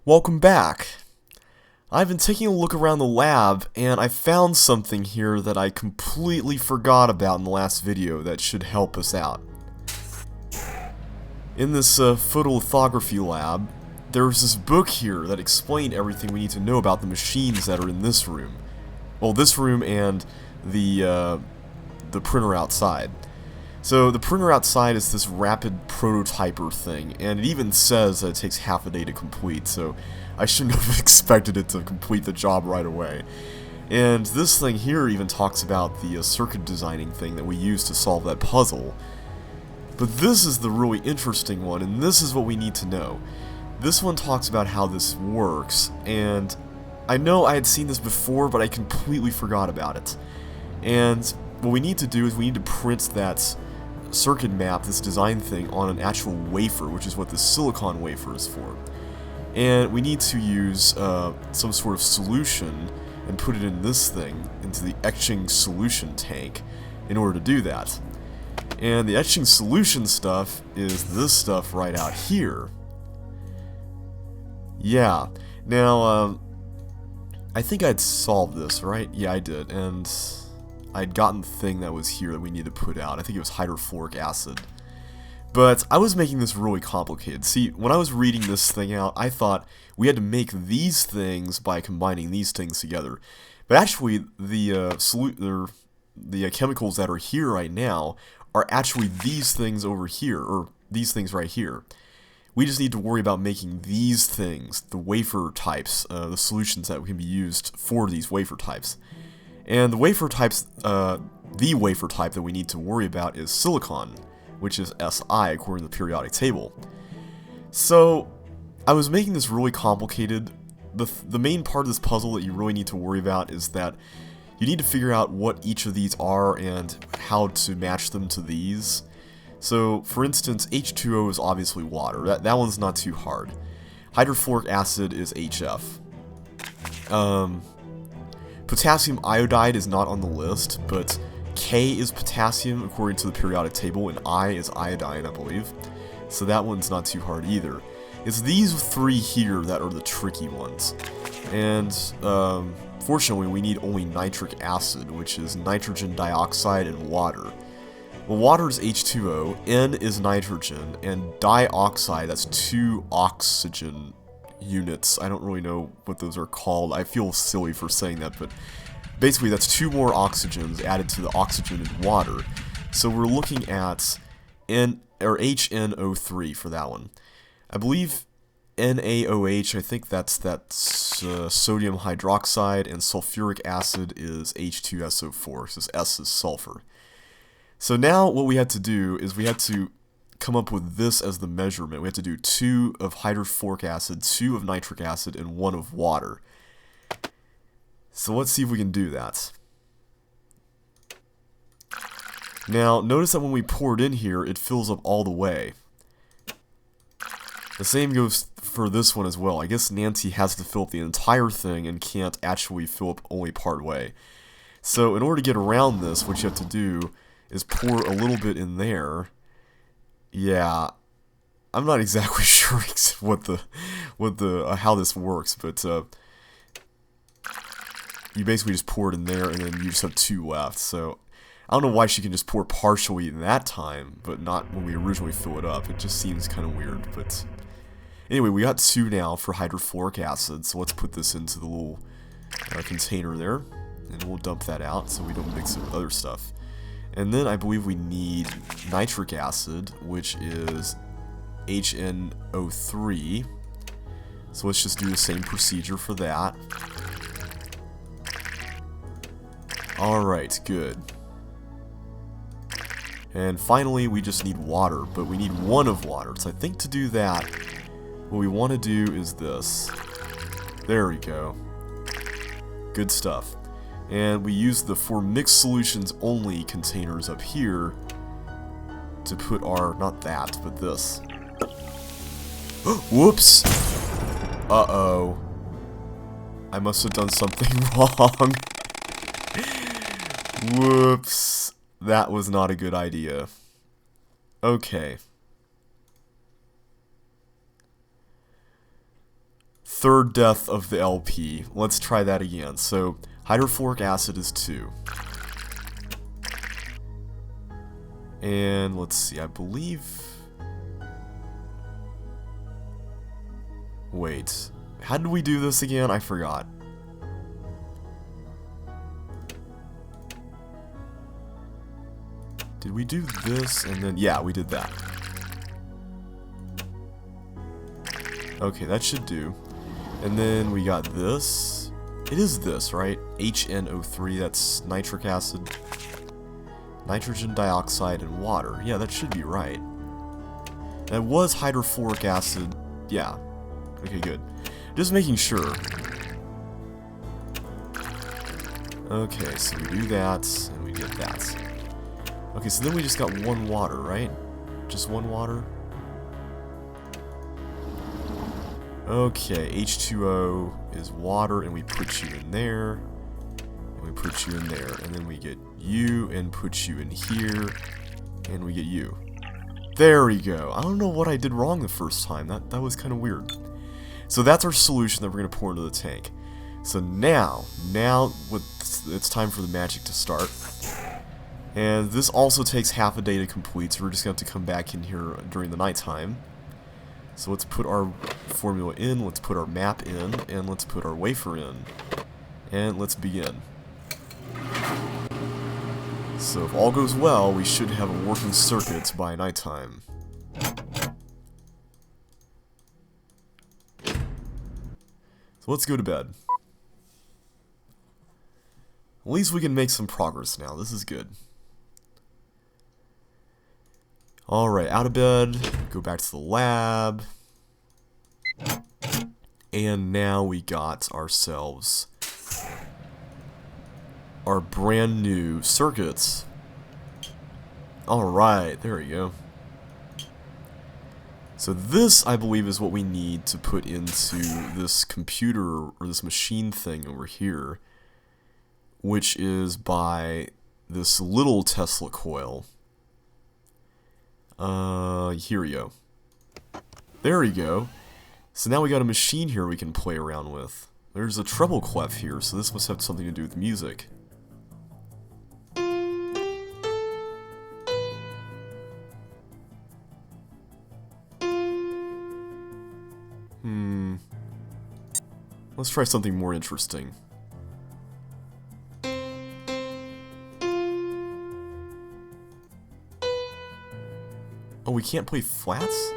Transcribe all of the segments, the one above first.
Welcome back. I've been taking a look around the lab, and I found something here that I completely forgot about in the last video that should help us out. In this photolithography lab, there's this book here that explained everything we need to know about the machines that are in this room. Well, this room and the printer outside. So the printer outside is this rapid prototyper thing, and it even says that it takes half a day to complete, so I shouldn't have expected it to complete the job right away. And this thing here even talks about the circuit designing thing that we use to solve that puzzle. But this is the really interesting one, and this is what we need to know. This one talks about how this works, and I know I had seen this before, but I completely forgot about it. And what we need to do is we need to print that circuit map, this design thing, on an actual wafer, which is what the silicon wafer is for. And we need to use some sort of solution and put it in this thing, into the etching solution tank, in order to do that. And the etching solution stuff is this stuff right out here. Yeah. Now, I think I'd solved this, right? Yeah, I did. And I'd gotten the thing that was here that we need to put out. I think it was hydrofluoric acid. But I was making this really complicated. See, when I was reading this thing out, I thought we had to make these things by combining these things together. But actually, the chemicals that are here right now are actually these things over here, or these things right here. We just need to worry about making these things, the wafer types, the solutions that can be used for these wafer types. And the wafer types, the wafer type that we need to worry about is silicon, which is Si according to the periodic table. So, I was making this really complicated. The main part of this puzzle that you really need to worry about is that you need to figure out what each of these are and how to match them to these. So, for instance, H2O is obviously water. That one's not too hard. Hydrofluoric acid is HF. Potassium iodide is not on the list, but K is potassium according to the periodic table, and I is iodine, I believe. So that one's not too hard either. It's these three here that are the tricky ones. And fortunately, we need only nitric acid, which is nitrogen dioxide and water. Well, water is H2O, N is nitrogen, and dioxide, that's 2 oxygen units. I don't really know what those are called. I feel silly for saying that, but basically that's 2 more oxygens added to the oxygen in water. So we're looking at HNO3 for that one. I believe NaOH, I think that's sodium hydroxide, and sulfuric acid is H2SO4, so S is sulfur. So now what we had to do is we had to come up with this as the measurement. We have to do 2 of hydrofluoric acid, 2 of nitric acid, and 1 of water. So let's see if we can do that. Now, notice that when we pour it in here, it fills up all the way. The same goes for this one as well. I guess Nancy has to fill up the entire thing and can't actually fill up only part way. So in order to get around this, what you have to do is pour a little bit in there. Yeah, I'm not exactly sure how this works, but you basically just pour it in there, and then you just have 2 left. So I don't know why she can just pour partially in that time, but not when we originally fill it up. It just seems kind of weird. But anyway, we got 2 now for hydrofluoric acid. So let's put this into the little container there, and we'll dump that out so we don't mix it with other stuff. And then I believe we need nitric acid, which is HNO3. So let's just do the same procedure for that. Alright, good. And finally, we just need water, but we need 1 of water. So I think to do that, what we want to do is this. There we go. Good stuff. And we use the for mixed solutions only containers up here to put our, not that, but this. Whoops! Uh-oh. I must have done something wrong. Whoops. That was not a good idea. Okay. third death of the LP. Let's try that again. So, hydrofluoric acid is 2. And let's see, I believe... Wait, how did we do this again? I forgot. Did we do this and then... Yeah, we did that. Okay, that should do. And then we got this. It is this, right? HNO3, that's nitric acid, nitrogen dioxide, and water. Yeah, that should be right. That was hydrofluoric acid. Yeah. Okay, good. Just making sure. Okay, so we do that, and we get that. Okay, so then we just got 1 water, right? Just 1 water? Okay, H2O is water, and we put you in there. And we put you in there. And then we get you, and put you in here. And we get you. There we go. I don't know what I did wrong the first time. That was kind of weird. So that's our solution that we're going to pour into the tank. So now it's time for the magic to start. And this also takes half a day to complete, so we're just going to have to come back in here during the nighttime. So let's put our formula in, let's put our map in, and let's put our wafer in. And let's begin. So if all goes well, we should have a working circuit by nighttime. So let's go to bed. At least we can make some progress now. This is good. Alright, out of bed, go back to the lab. And now we got ourselves our brand new circuits. Alright, there we go. So this, I believe, is what we need to put into this computer, or this machine thing over here, which is by this little Tesla coil. Here we go. There we go. So now we got a machine here we can play around with. There's a treble clef here, so this must have something to do with music. Let's try something more interesting. Oh, we can't play flats?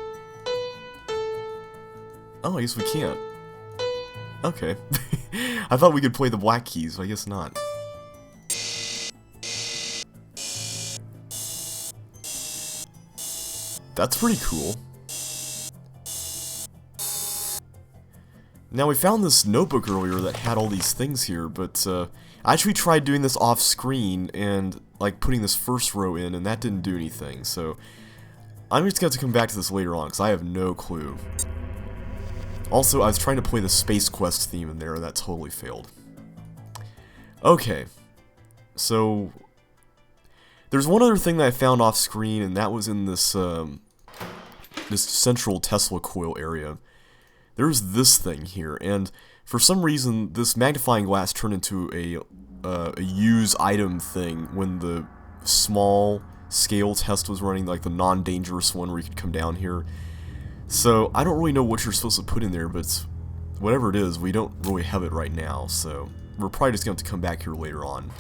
Oh, I guess we can't. Okay. I thought we could play the black keys, but I guess not. That's pretty cool. Now, we found this notebook earlier that had all these things here, but I actually tried doing this off screen and like putting this first row in, and that didn't do anything, so I'm just going to have to come back to this later on, because I have no clue. Also, I was trying to play the Space Quest theme in there, and that totally failed. Okay, so there's one other thing that I found off screen, and that was in this this central Tesla coil area. There's this thing here, and for some reason, this magnifying glass turned into a use item thing when the small scale test was running, like the non-dangerous one where you could come down here. So I don't really know what you're supposed to put in there, but whatever it is, we don't really have it right now, so we're probably just going to have to come back here later on.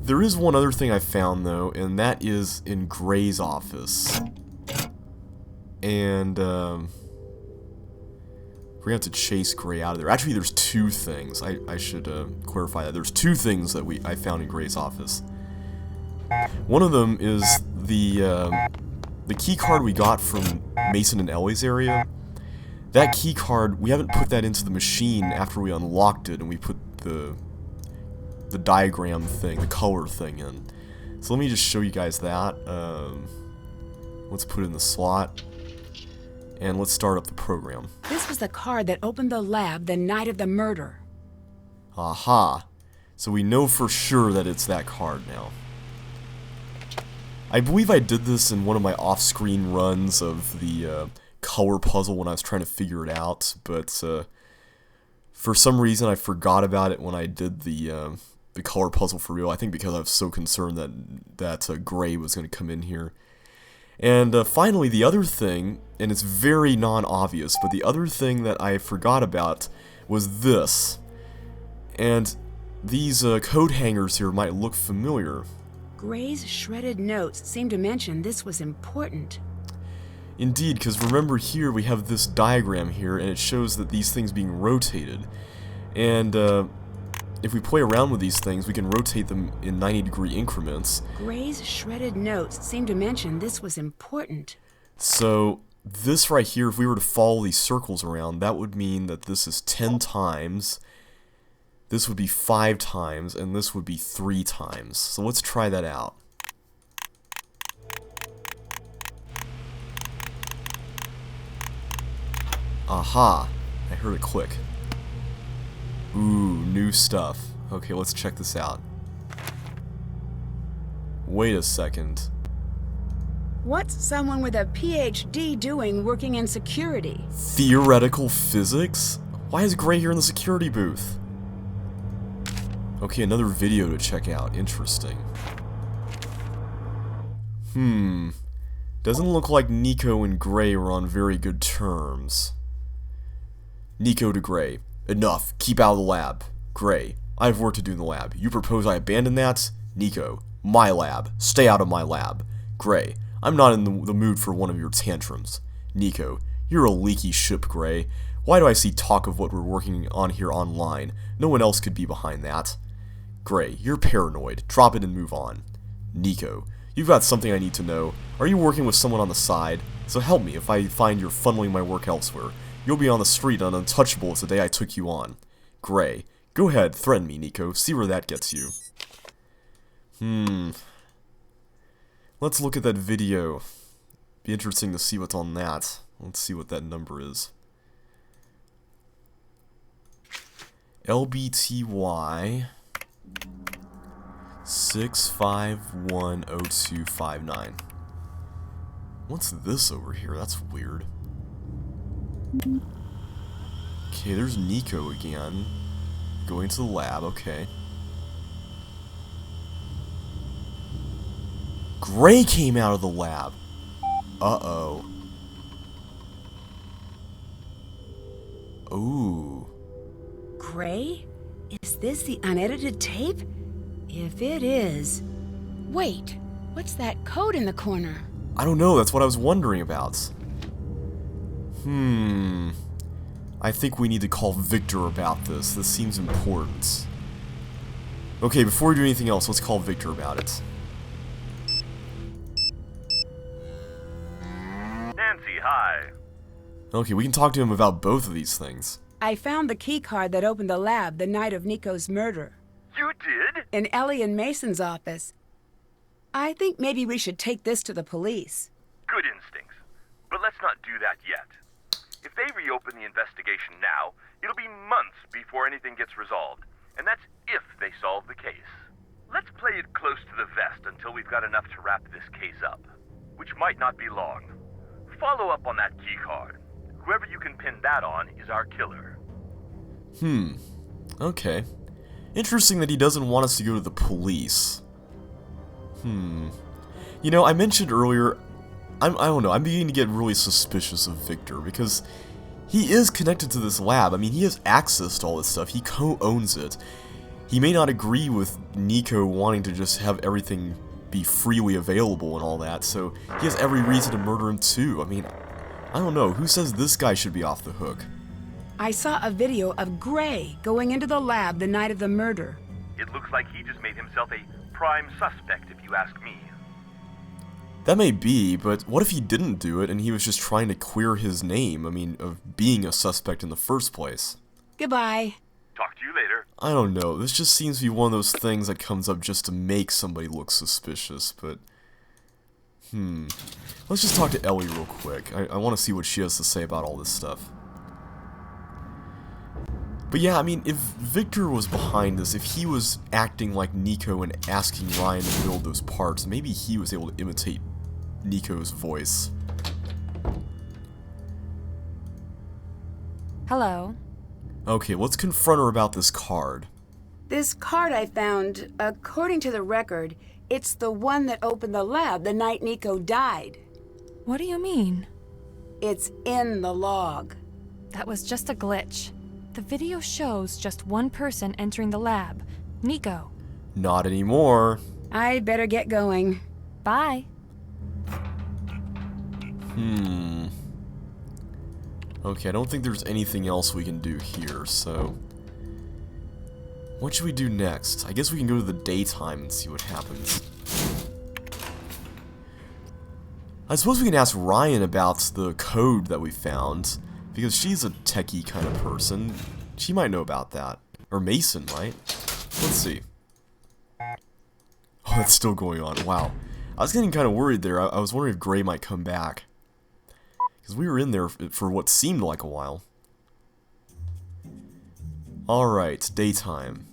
There is one other thing I found, though, and that is in Gray's office. And we're going to have to chase Gray out of there. Actually, there's 2 things. I should clarify that. There's 2 things that I found in Gray's office. One of them is the key card we got from Mason and Ellie's area. That key card, we haven't put that into the machine after we unlocked it and we put the diagram thing, the color thing in. So let me just show you guys that. Let's put it in the slot. And let's start up the program. This was the card that opened the lab the night of the murder. Aha. So we know for sure that it's that card now. I believe I did this in one of my off-screen runs of the color puzzle when I was trying to figure it out, but for some reason I forgot about it when I did the color puzzle for real. I think because I was so concerned that gray was going to come in here. And finally, the other thing, and it's very non-obvious, but the other thing that I forgot about was this. And these coat hangers here might look familiar. Gray's shredded notes seem to mention this was important. Indeed, because remember here we have this diagram here, and it shows that these things being rotated. And if we play around with these things, we can rotate them in 90-degree increments. Gray's shredded notes seem to mention this was important. So this right here, if we were to follow these circles around, that would mean that this is 10 times, this would be 5 times, and this would be 3 times. So let's try that out. Aha! I heard a click. Ooh, new stuff. Okay, let's check this out. Wait a second. What's someone with a PhD doing working in security? Theoretical physics? Why is Gray here in the security booth? Okay, another video to check out. Interesting. Doesn't look like Niko and Gray were on very good terms. Niko to Gray. Enough. Keep out of the lab. Gray. I have work to do in the lab. You propose I abandon that? Niko. My lab. Stay out of my lab. Gray. I'm not in the mood for one of your tantrums. Niko. You're a leaky ship, Gray. Why do I see talk of what we're working on here online? No one else could be behind that. Gray. You're paranoid. Drop it and move on. Niko. You've got something I need to know. Are you working with someone on the side? So help me if I find you're funneling my work elsewhere. You'll be on the street and untouchable as the day I took you on. Gray. Go ahead, threaten me, Niko. See where that gets you. Let's look at that video. Be interesting to see what's on that. Let's see what that number is. LBTY 6510259. What's this over here? That's weird. Okay, there's Niko again. Going to the lab, okay. Gray came out of the lab. Uh-oh. Ooh. Gray? Is this the unedited tape? If it is... Wait, what's that code in the corner? I don't know, that's what I was wondering about. I think we need to call Victor about this. This seems important. Okay, before we do anything else, let's call Victor about it. Nancy, hi. Okay, we can talk to him about both of these things. I found the key card that opened the lab the night of Niko's murder. You did? In Ellie and Mason's office. I think maybe we should take this to the police. Good instincts. But let's not do that yet. If they reopen the investigation now, it'll be months before anything gets resolved. And that's if they solve the case. Let's play it close to the vest until we've got enough to wrap this case up. Which might not be long. Follow up on that key card. Whoever you can pin that on is our killer. Okay. Interesting that he doesn't want us to go to the police. You know, I mentioned earlier, I don't know, I'm beginning to get really suspicious of Victor, because he is connected to this lab. I mean, he has access to all this stuff. He co-owns it. He may not agree with Niko wanting to just have everything be freely available and all that, so he has every reason to murder him too. I mean, I don't know, who says this guy should be off the hook? I saw a video of Gray going into the lab the night of the murder. It looks like he just made himself a prime suspect, if you ask me. That may be, but what if he didn't do it and he was just trying to clear his name, I mean, of being a suspect in the first place? Goodbye. Talk to you later. I don't know, this just seems to be one of those things that comes up just to make somebody look suspicious, but... Let's just talk to Ellie real quick. I want to see what she has to say about all this stuff. But yeah, I mean, if Victor was behind this, if he was acting like Niko and asking Ryan to build those parts, maybe he was able to imitate Niko's voice. Hello. Okay, let's confront her about this card. This card I found, according to the record, it's the one that opened the lab the night Niko died. What do you mean? It's in the log. That was just a glitch. The video shows just one person entering the lab. Niko. Not anymore. I'd better get going. Bye. Okay, I don't think there's anything else we can do here, so... What should we do next? I guess we can go to the daytime and see what happens. I suppose we can ask Ryan about the code that we found, because she's a techie kind of person. She might know about that. Or Mason might. Let's see. Oh, that's still going on. Wow. I was getting kind of worried there. I was wondering if Gray might come back. Because we were in there for what seemed like a while. Alright, daytime.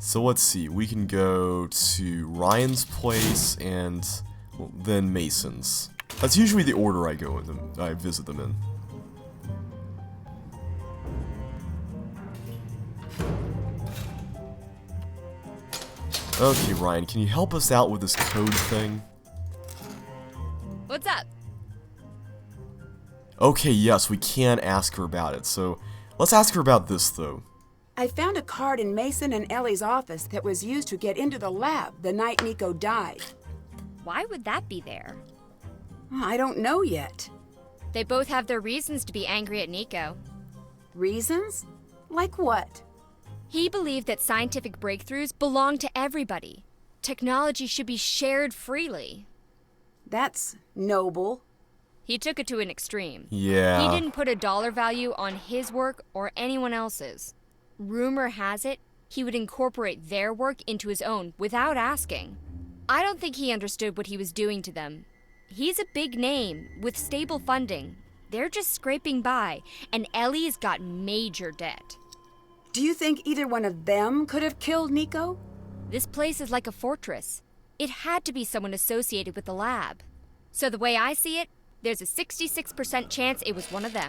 So let's see, we can go to Ryan's place and well, then Mason's. That's usually the order I go in them, I visit them in. Okay, Ryan, can you help us out with this code thing? What's up? Okay, yes, we can ask her about it, so let's ask her about this, though. I found a card in Mason and Ellie's office that was used to get into the lab the night Niko died. Why would that be there? I don't know yet. They both have their reasons to be angry at Niko. Reasons? Like what? He believed that scientific breakthroughs belong to everybody. Technology should be shared freely. That's noble. He took it to an extreme. Yeah. He didn't put a dollar value on his work or anyone else's. Rumor has it, he would incorporate their work into his own without asking. I don't think he understood what he was doing to them. He's a big name with stable funding. They're just scraping by, and Ellie's got major debt. Do you think either one of them could have killed Niko? This place is like a fortress. It had to be someone associated with the lab. So the way I see it, there's a 66% chance it was one of them.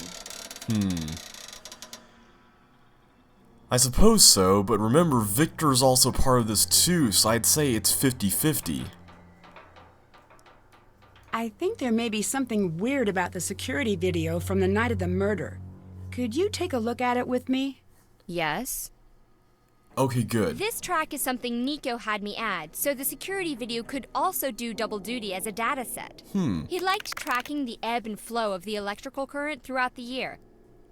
I suppose so, but remember, Victor's also part of this too, so I'd say it's 50-50. I think there may be something weird about the security video from the night of the murder. Could you take a look at it with me? Yes. Okay, good. This track is something Niko had me add, so the security video could also do double duty as a data set. He liked tracking the ebb and flow of the electrical current throughout the year.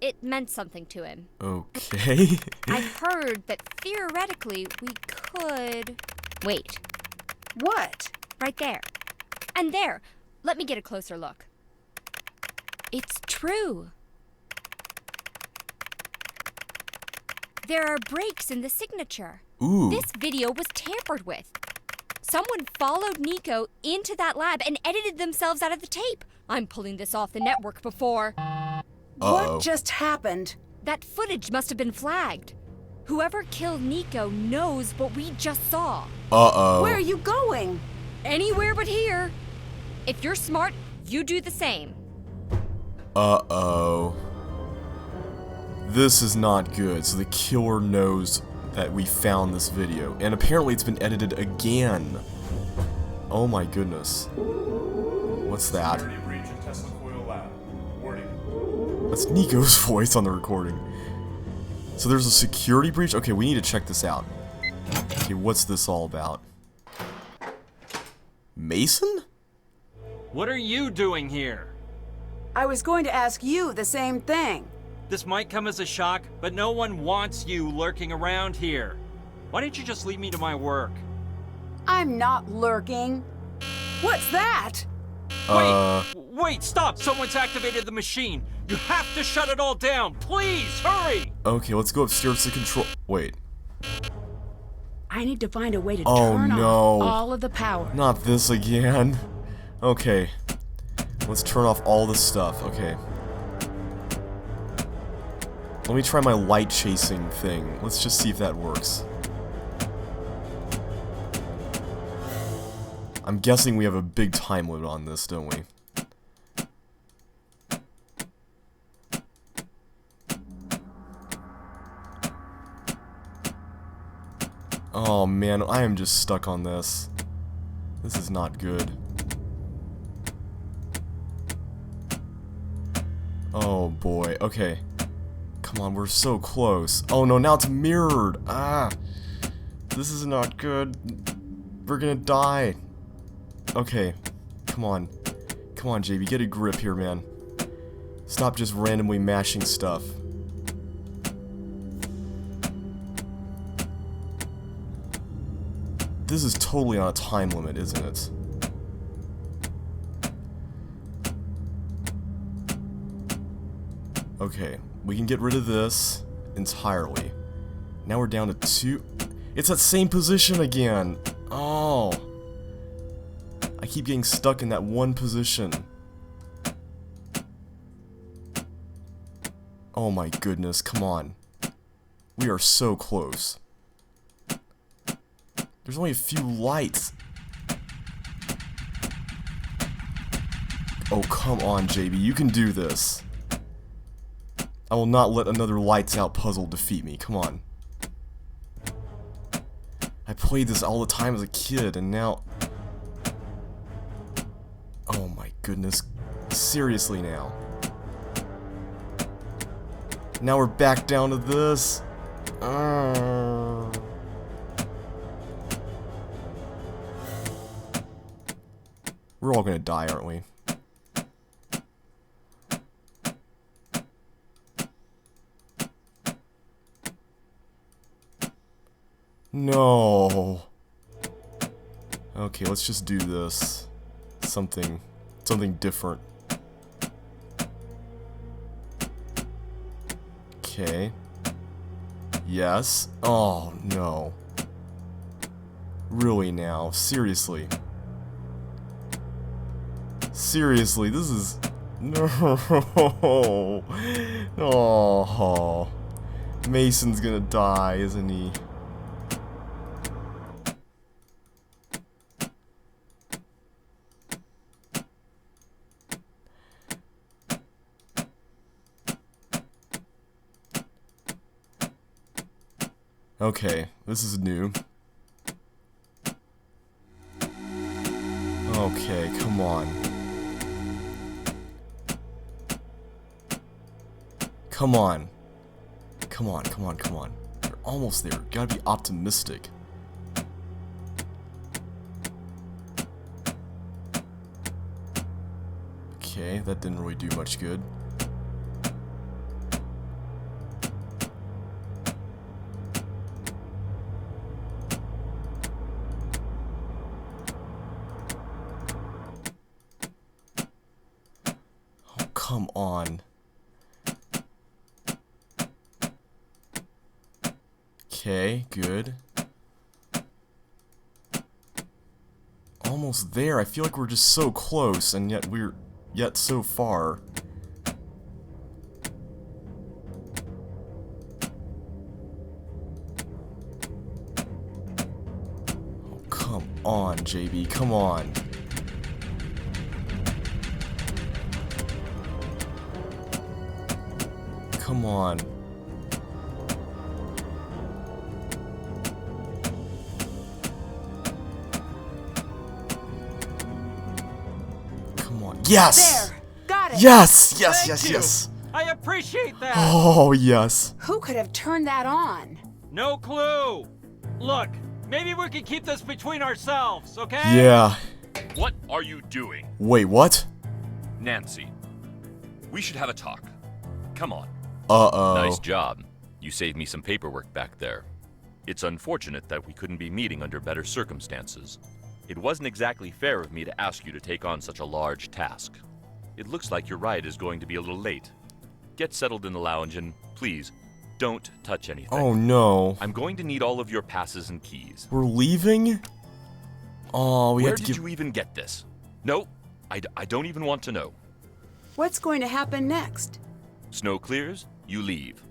It meant something to him. Okay. I heard that theoretically we could... Wait, What? right there. And there. Let me get a closer look. It's true. There are breaks in the signature. Ooh. This video was tampered with. Someone followed Niko into that lab and edited themselves out of the tape. I'm pulling this off the network before. Uh-oh. What just happened? That footage must have been flagged. Whoever killed Niko knows what we just saw. Uh-oh. Where are you going? Anywhere but here. If you're smart, you do the same. Uh-oh. This is not good, so the killer knows that we found this video, and apparently it's been edited again. Oh my goodness. What's that? That's Niko's voice on the recording. So there's a security breach? Okay, we need to check this out. Okay, what's this all about? Mason? What are you doing here? I was going to ask you the same thing. This might come as a shock, but no one wants you lurking around here. Why don't you just leave me to my work? I'm not lurking. What's that? Wait, stop! Someone's activated the machine! You have to shut it all down! Please, hurry! Okay, let's go upstairs to control. Wait. I need to find a way to Oh, turn no. off all of the power. Not this again. Okay. Let's turn off all this stuff. Okay. Let me try my light chasing thing. Let's just see if that works. I'm guessing we have a big time limit on this, don't we? Oh man, I am just stuck on this. This is not good. Oh boy, okay. Come on, we're so close. Oh no, now it's mirrored. Ah! This is not good. We're gonna die. Okay, come on. Come on, JB, get a grip here, man. Stop just randomly mashing stuff. This is totally on a time limit, isn't it? Okay, we can get rid of this entirely. Now we're down to 2. It's that same position again. Oh. I keep getting stuck in that one position. Oh my goodness, come on. We are so close. There's only a few lights. Oh, come on, JB, you can do this. I will not let another lights out puzzle defeat me, come on. I played this all the time as a kid, and now... Oh my goodness. Seriously now. Now we're back down to this. We're all gonna die, aren't we? No. Okay, let's just do this. Something different. Okay. Yes. Oh, no. Really now? Seriously. Seriously, this is... No. Oh. Mason's gonna die, isn't he? Okay, this is new. Okay, come on. Come on. Come on, come on, come on. You're almost there. Gotta be optimistic. Okay, that didn't really do much good. Come on. Okay, good. Almost there. I feel like we're just so close, and yet we're so far. Oh, come on, JB. Come on. Come on. Come on. Yes! There! Got it! Yes! Yes, Thank yes, you. yes! I appreciate that. Oh, yes. Who could have turned that on? No clue. Look, maybe we can keep this between ourselves, okay? Yeah. What are you doing? Wait, what? Nancy, we should have a talk. Come on. Uh-oh. Nice job. You saved me some paperwork back there. It's unfortunate that we couldn't be meeting under better circumstances. It wasn't exactly fair of me to ask you to take on such a large task. It looks like your ride is going to be a little late. Get settled in the lounge and, please, don't touch anything. Oh, no. I'm going to need all of your passes and keys. We're leaving? Oh, we Where have to did give... you even get this? No, I don't even want to know. What's going to happen next? Snow clears, you leave.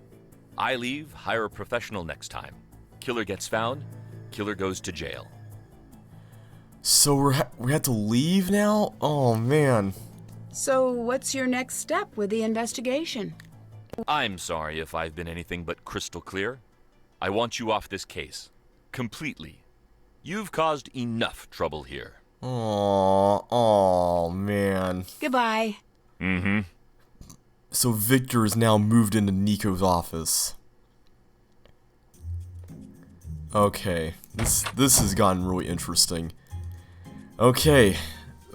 I leave, hire a professional next time. Killer gets found, killer goes to jail. So we had to leave now? Oh, man. So, what's your next step with the investigation? I'm sorry if I've been anything but crystal clear. I want you off this case. completely. You've caused enough trouble here. Oh man. Goodbye. Mm-hmm. So Victor is now moved into Niko's office. Okay, this has gotten really interesting. Okay,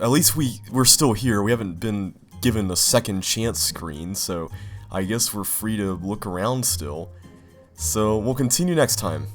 at least we're still here. We haven't been given a second chance screen, so I guess we're free to look around still. So we'll continue next time.